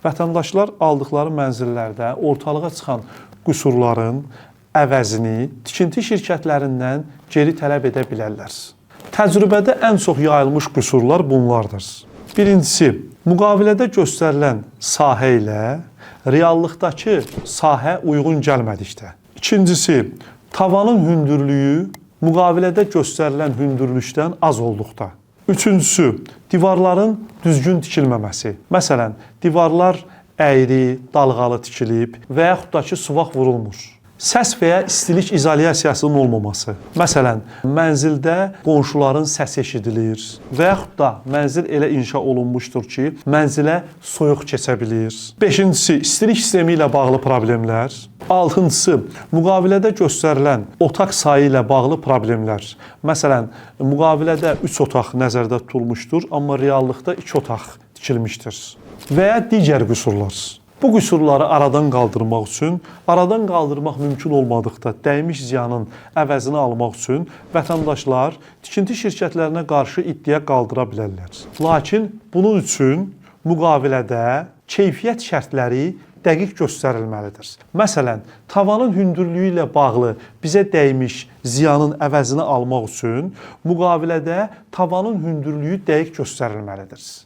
Vətəndaşlar aldıqları mənzillərdə ortalığa çıxan qüsurların əvəzini tikinti şirkətlərindən geri tələb edə bilərlər. Təcrübədə ən çox yayılmış qüsurlar bunlardır. Birincisi, müqavilədə göstərilən sahə ilə reallıqdakı sahə uyğun gəlmədikdə. İkincisi, tavanın hündürlüyü müqavilədə göstərilən hündürlükdən az olduqda. Üçüncüsü, divarların düzgün tikilməməsi. Məsələn, divarlar əyri, dalğalı tikilib və yaxud da ki, suvaq vurulmur. Səs və ya istilik izolyasiyasının olmaması. Məsələn, mənzildə qonşuların səsi eşidilir və yaxud da mənzil elə inşa olunmuşdur ki, mənzilə soyuq keçə bilir. Beşincisi, istilik sistemi ilə bağlı problemlər. Altıncısı, müqavilədə göstərilən otaq sayı ilə bağlı problemlər. Məsələn, müqavilədə 3 otaq nəzərdə tutulmuşdur, amma reallıqda 2 otaq tikilmişdir. Və ya digər qüsurlar. Bu qüsurları aradan qaldırmaq mümkün olmadıqda dəymiş ziyanın əvəzini almaq üçün vətəndaşlar tikinti şirkətlərinə qarşı iddia qaldıra bilərlər. Lakin bunun üçün müqavilədə keyfiyyət şərtləri dəqiq göstərilməlidir. Məsələn, tavanın hündürlüyü ilə bağlı bizə dəymiş ziyanın əvəzini almaq üçün müqavilədə tavanın hündürlüyü dəqiq göstərilməlidir.